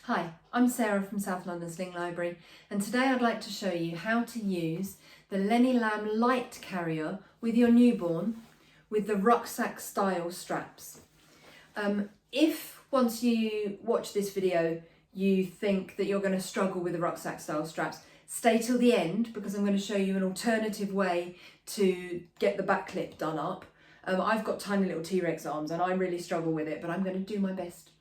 Hi, I'm Sarah from South London's Ling Library, and today I'd like to show you how to use the LennyLamb Light Carrier with your newborn with the Rucksack Style Straps. If once you watch this video you think that you're going to struggle with the Rucksack Style Straps, stay till the end because I'm going to show you an alternative way to get the back clip done up. I've got tiny little T-Rex arms and I really struggle with it, but I'm going to do my best.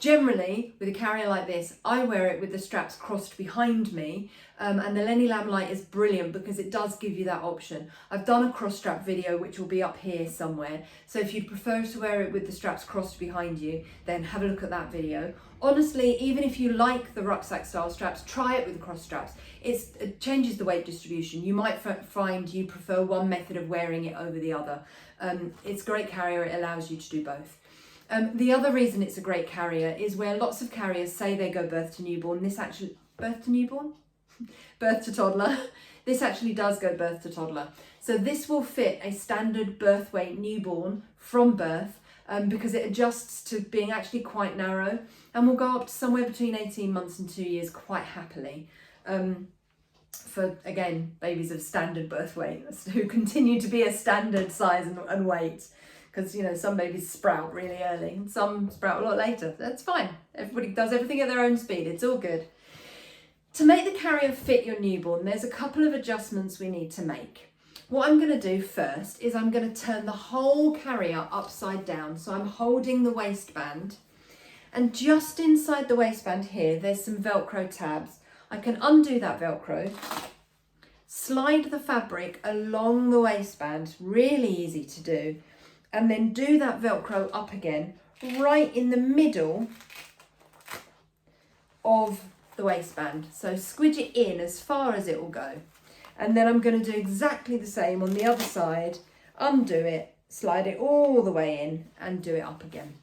Generally, with a carrier like this, I wear it with the straps crossed behind me, and the LennyLamb Light is brilliant because it does give you that option. I've done a cross strap video which will be up here somewhere, so if you'd prefer to wear it with the straps crossed behind you, then have a look at that video. Honestly, even if you like the Rucksack Style Straps, try it with the cross straps. It changes the weight distribution. You might find you prefer one method of wearing it over the other. It's a great carrier, it allows you to do both. The other reason it's a great carrier is where lots of carriers say they go birth to newborn. Birth to toddler. This actually does go birth to toddler. So this will fit a standard birth weight newborn from birth because it adjusts to being actually quite narrow and will go up to somewhere between 18 months and 2 years quite happily. For, again, babies of standard birth weight who continue to be a standard size and weight. Because, you know, some babies sprout really early and some sprout a lot later. That's fine. Everybody does everything at their own speed. It's all good. To make the carrier fit your newborn, there's a couple of adjustments we need to make. What I'm going to do first is I'm going to turn the whole carrier upside down. So I'm holding the waistband, and just inside the waistband here, there's some Velcro tabs. I can undo that Velcro, slide the fabric along the waistband, really easy to do, and then do that Velcro up again, right in the middle of the waistband. So squidge it in as far as it will go. And then I'm going to do exactly the same on the other side, undo it, slide it all the way in and do it up again.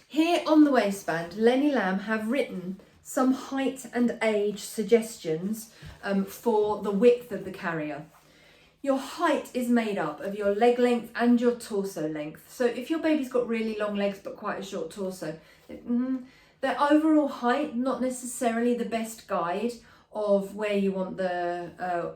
Here on the waistband, LennyLamb have written some height and age suggestions for the width of the carrier. Your height is made up of your leg length and your torso length. So if your baby's got really long legs but quite a short torso, their overall height, not necessarily the best guide of where you want the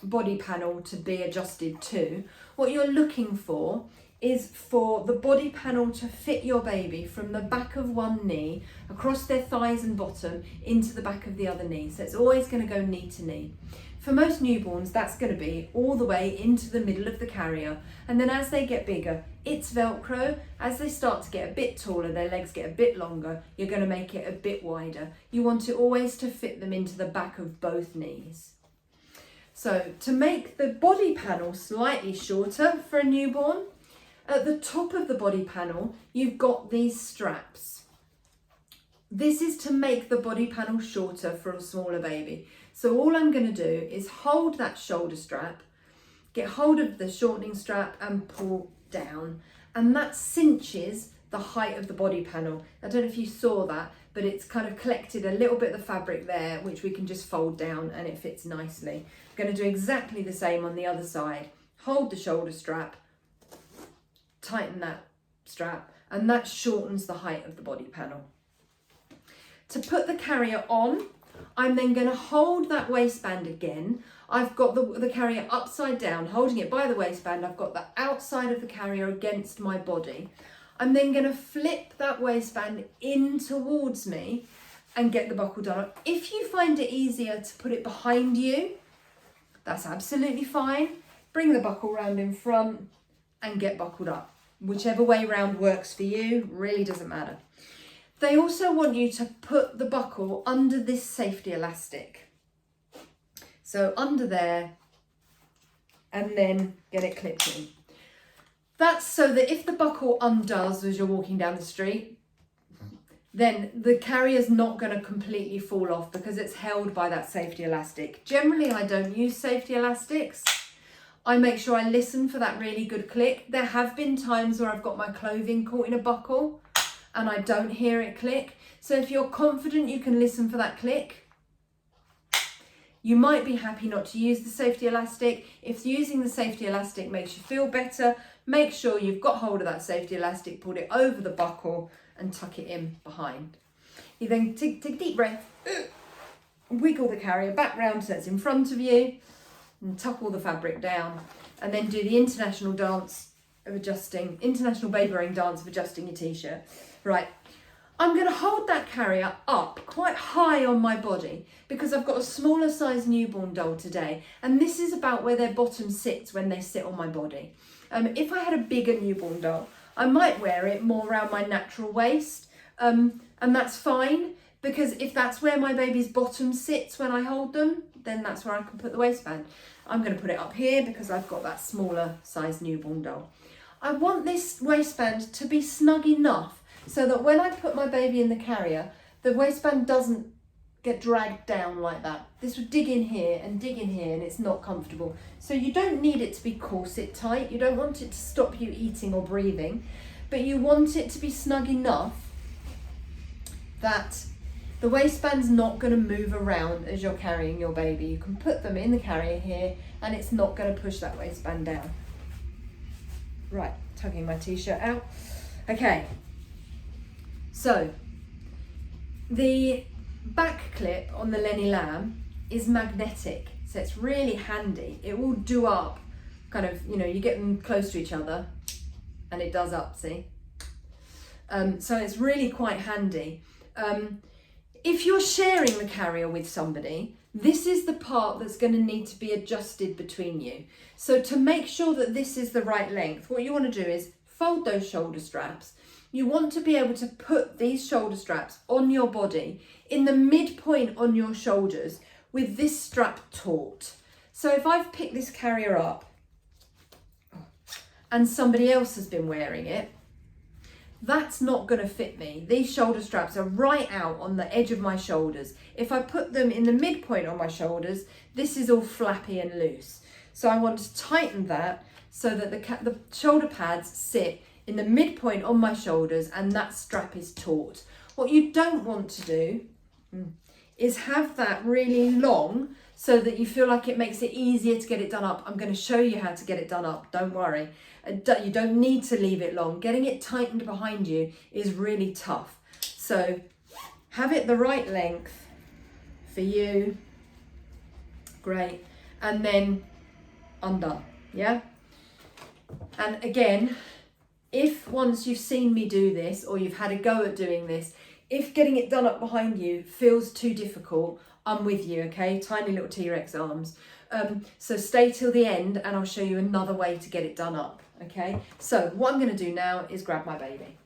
body panel to be adjusted to. What you're looking for is for the body panel to fit your baby from the back of one knee, across their thighs and bottom, into the back of the other knee. So it's always going to go knee to knee. For most newborns, that's going to be all the way into the middle of the carrier. And then as they get bigger, it's Velcro. As they start to get a bit taller, their legs get a bit longer, you're going to make it a bit wider. You want it always to fit them into the back of both knees. So to make the body panel slightly shorter for a newborn, at the top of the body panel, you've got these straps. This is to make the body panel shorter for a smaller baby. So all I'm going to do is hold that shoulder strap, get hold of the shortening strap and pull down. And that cinches the height of the body panel. I don't know if you saw that, but it's kind of collected a little bit of the fabric there, which we can just fold down and it fits nicely. I'm going to do exactly the same on the other side. Hold the shoulder strap, tighten that strap, and that shortens the height of the body panel. To put the carrier on, I'm then going to hold that waistband again. I've got the carrier upside down, holding it by the waistband. I've got the outside of the carrier against my body. I'm then going to flip that waistband in towards me and get the buckle done. If you find it easier to put it behind you, that's absolutely fine. Bring the buckle round in front and get buckled up. Whichever way round works for you, really doesn't matter. They also want you to put the buckle under this safety elastic. So under there, and then get it clipped in. That's so that if the buckle undoes as you're walking down the street, then the carrier's not going to completely fall off because it's held by that safety elastic. Generally, I don't use safety elastics. I make sure I listen for that really good click. There have been times where I've got my clothing caught in a buckle and I don't hear it click. So if you're confident you can listen for that click, you might be happy not to use the safety elastic. If using the safety elastic makes you feel better, Make sure you've got hold of that safety elastic, pulled it over the buckle and tuck it in behind. You then take a deep breath, wiggle the carrier back round so it's in front of you and tuck all the fabric down, and then do the international baby wearing dance of adjusting your t-shirt. Right, I'm going to hold that carrier up quite high on my body because I've got a smaller size newborn doll today, and this is about where their bottom sits when they sit on my body. If I had a bigger newborn doll, I might wear it more around my natural waist, and that's fine, because if that's where my baby's bottom sits when I hold them, then that's where I can put the waistband. I'm going to put it up here because I've got that smaller size newborn doll. I want this waistband to be snug enough so that when I put my baby in the carrier, the waistband doesn't get dragged down like that. This would dig in here, and it's not comfortable. So you don't need it to be corset tight. You don't want it to stop you eating or breathing, but you want it to be snug enough that the waistband's not going to move around as you're carrying your baby. You can put them in the carrier here and it's not going to push that waistband down. Right, tugging my t-shirt out. Okay, so the back clip on the LennyLamb is magnetic, so it's really handy. It will do up, kind of, you know, you get them close to each other and it does up, see? So it's really quite handy. If you're sharing the carrier with somebody, this is the part that's going to need to be adjusted between you. So to make sure that this is the right length, what you want to do is fold those shoulder straps. You want to be able to put these shoulder straps on your body in the midpoint on your shoulders with this strap taut. So if I've picked this carrier up and somebody else has been wearing it, that's not going to fit me. These shoulder straps are right out on the edge of my shoulders. If I put them in the midpoint on my shoulders, this is all flappy and loose. So I want to tighten that so that the shoulder pads sit in the midpoint on my shoulders and that strap is taut. What you don't want to do is have that really long so that you feel like it makes it easier to get it done up. I'm going to show you how to get it done up, don't worry. You don't need to leave it long. Getting it tightened behind you is really tough. So have it the right length for you. Great. And then undone, yeah? And again, if once you've seen me do this or you've had a go at doing this, if getting it done up behind you feels too difficult, I'm with you, okay? Tiny little T-Rex arms. So stay till the end and I'll show you another way to get it done up, okay? So what I'm going to do now is grab my baby.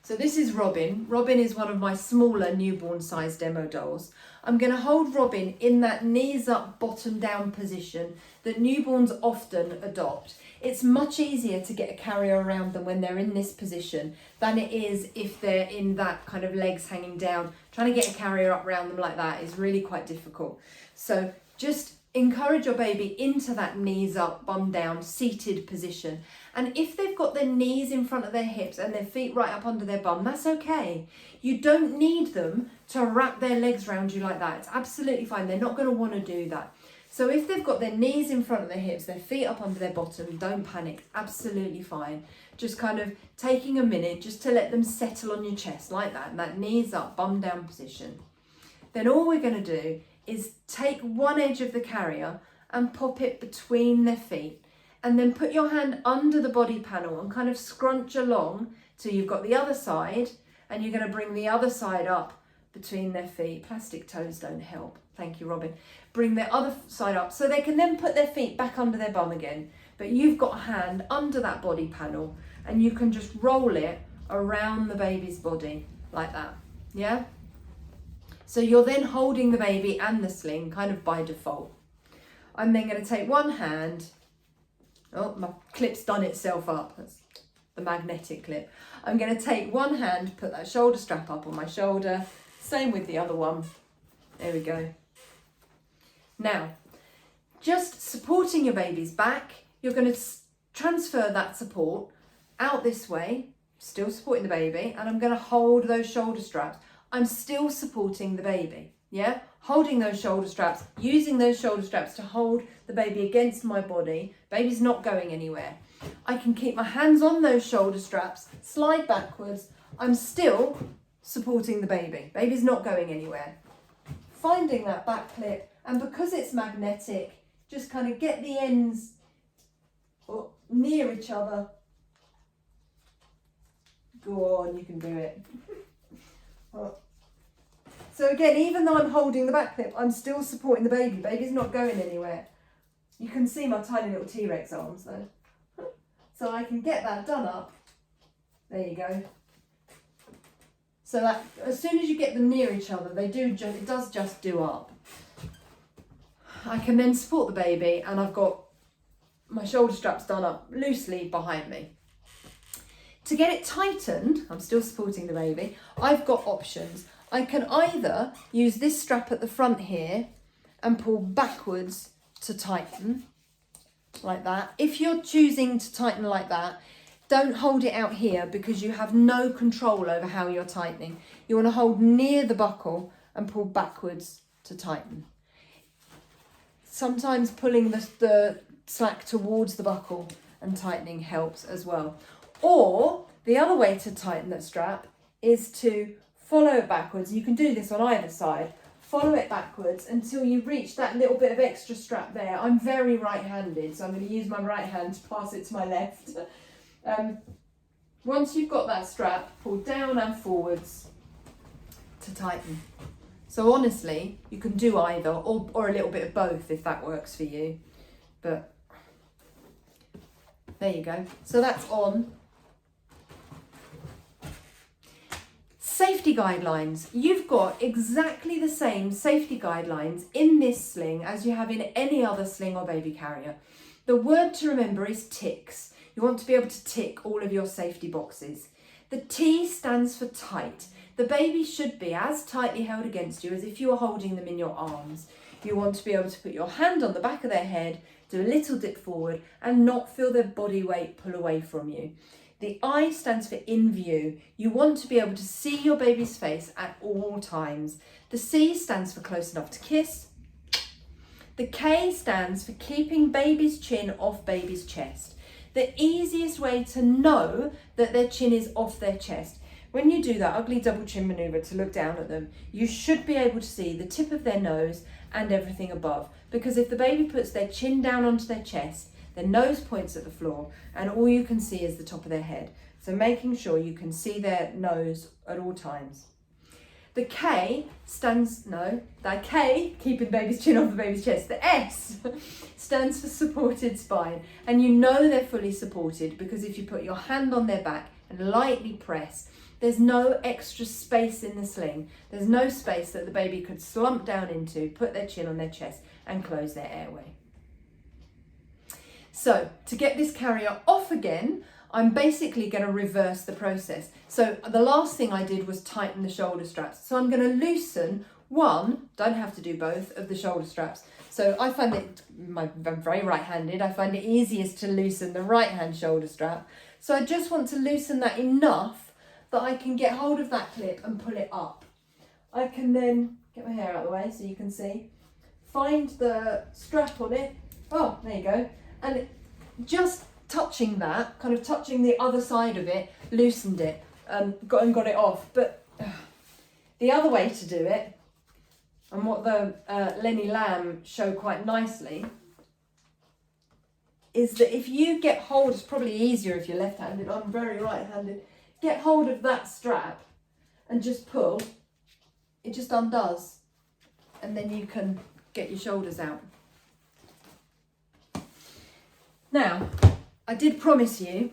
So this is Robin. Robin is one of my smaller newborn size demo dolls. I'm going to hold Robin in that knees up, bottom down position that newborns often adopt. It's much easier to get a carrier around them when they're in this position than it is if they're in that kind of legs hanging down. Trying to get a carrier up around them like that is really quite difficult. So just encourage your baby into that knees up, bum down, seated position. And if they've got their knees in front of their hips and their feet right up under their bum, that's okay. You don't need them to wrap their legs around you like that. It's absolutely fine. They're not going to want to do that. So if they've got their knees in front of their hips, their feet up under their bottom, don't panic. Absolutely fine. Just kind of taking a minute just to let them settle on your chest like that, in that knees up, bum down position. Then all we're going to do is take one edge of the carrier and pop it between their feet, and then put your hand under the body panel and kind of scrunch along till you've got the other side, and you're going to bring the other side up between their feet. Plastic toes don't help. Thank you, Robin. Bring their other side up so they can then put their feet back under their bum again. But you've got a hand under that body panel and you can just roll it around the baby's body like that. Yeah? So you're then holding the baby and the sling kind of by default. I'm then going to take one hand. Oh, my clip's done itself up. That's the magnetic clip. I'm going to take one hand, put that shoulder strap up on my shoulder. Same with the other one. There we go. Now, just supporting your baby's back, you're going to transfer that support out this way, still supporting the baby, and I'm going to hold those shoulder straps. I'm still supporting the baby, yeah? holding those shoulder straps, using those shoulder straps to hold the baby against my body. Baby's not going anywhere. I can keep my hands on those shoulder straps, slide backwards. I'm still supporting the baby. Baby's not going anywhere. Finding that back clip, and because it's magnetic, just kind of get the ends near each other. Go on, you can do it. So again, even though I'm holding the back clip, I'm still supporting the baby. Baby's not going anywhere. You can see my tiny little T-Rex arms though. So I can get that done up. There you go. So that as soon as you get them near each other, it does just do up. I can then support the baby, and I've got my shoulder straps done up loosely behind me. To get it tightened, I'm still supporting the baby, I've got options. I can either use this strap at the front here and pull backwards to tighten, like that. If you're choosing to tighten like that, don't hold it out here because you have no control over how you're tightening. You want to hold near the buckle and pull backwards to tighten. Sometimes pulling the slack towards the buckle and tightening helps as well. Or the other way to tighten that strap is to follow it backwards. You can do this on either side. Follow it backwards until you reach that little bit of extra strap there. I'm very right-handed, so I'm going to use my right hand to pass it to my left. Once you've got that strap, pull down and forwards to tighten. So honestly, you can do either or a little bit of both if that works for you. But there you go. So that's on. Safety guidelines. You've got exactly the same safety guidelines in this sling as you have in any other sling or baby carrier. The word to remember is ticks. You want to be able to tick all of your safety boxes. The T stands for tight. The baby should be as tightly held against you as if you were holding them in your arms. You want to be able to put your hand on the back of their head, do a little dip forward, and not feel their body weight pull away from you. The I stands for in view. You want to be able to see your baby's face at all times. The C stands for close enough to kiss. The K stands for keeping baby's chin off baby's chest. The easiest way to know that their chin is off their chest, when you do that ugly double chin maneuver to look down at them, you should be able to see the tip of their nose and everything above. Because if the baby puts their chin down onto their chest, their nose points at the floor and all you can see is the top of their head. So making sure you can see their nose at all times. The K stands, that K, keeping baby's chin off the baby's chest. The S stands for supported spine. And you know they're fully supported because if you put your hand on their back and lightly press, there's no extra space in the sling. There's no space that the baby could slump down into, put their chin on their chest and close their airway. So to get this carrier off again, I'm basically going to reverse the process. So the last thing I did was tighten the shoulder straps. So I'm going to loosen one, don't have to do both, of the shoulder straps. So I find that, I'm very right-handed, I find it easiest to loosen the right-hand shoulder strap. So I just want to loosen that enough that I can get hold of that clip and pull it up. I can then, get my hair out of the way so you can see, find the strap on it. Oh, there you go. And just touching that, kind of touching the other side of it, loosened it and got it off. But the other way to do it, and what the LennyLamb show quite nicely, is that if you get hold, it's probably easier if you're left-handed, I'm very right-handed, get hold of that strap and just pull, it just undoes. And then you can get your shoulders out. Now, I did promise you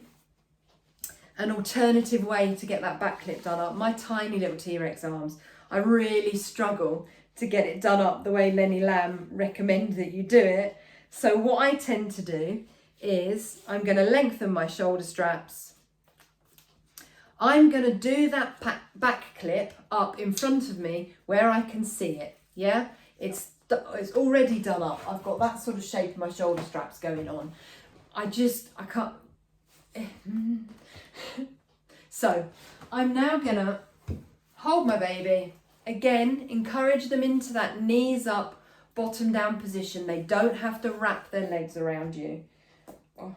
an alternative way to get that back clip done up. My tiny little T-Rex arms, I really struggle to get it done up the way LennyLamb recommend that you do it. So what I tend to do is I'm going to lengthen my shoulder straps. I'm going to do that back clip up in front of me where I can see it. Yeah, it's already done up. I've got that sort of shape of my shoulder straps going on. I can't. So I'm now gonna hold my baby Again, encourage them into that knees up, bottom down position. They don't have to wrap their legs around you. Oh.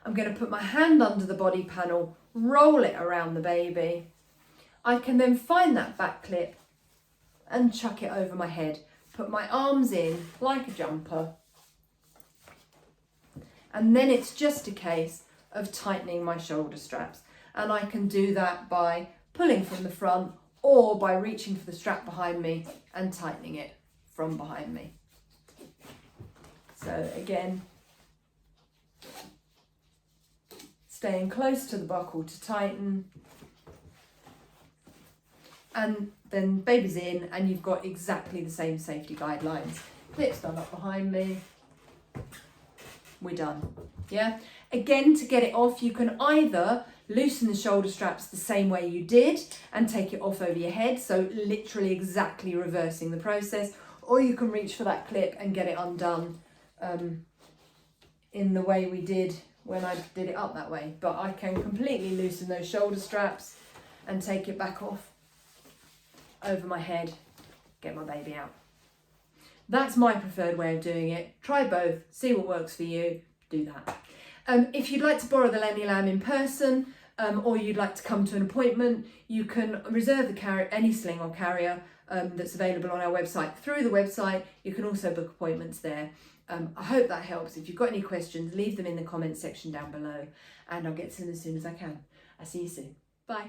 I'm going to put my hand under the body panel, roll it around the baby. I can then find that back clip and chuck it over my head. Put my arms in like a jumper. And then it's just a case of tightening my shoulder straps. And I can do that by pulling from the front or by reaching for the strap behind me and tightening it from behind me. So again, staying close to the buckle to tighten, and then baby's in and you've got exactly the same safety guidelines. Clips done up behind me, we're done. Yeah, again, to get it off, you can either loosen the shoulder straps the same way you did and take it off over your head, so literally exactly reversing the process, or you can reach for that clip and get it undone in the way we did when I did it up that way. But I can completely loosen those shoulder straps and take it back off over my head, get my baby out. That's my preferred way of doing it. Try both, see what works for you, do that. If you'd like to borrow the LennyLamb in person, or you'd like to come to an appointment, you can reserve any sling or carrier that's available on our website through the website. You can also book appointments there. I hope that helps. If you've got any questions, leave them in the comments section down below and I'll get to them as soon as I can. I'll see you soon. Bye.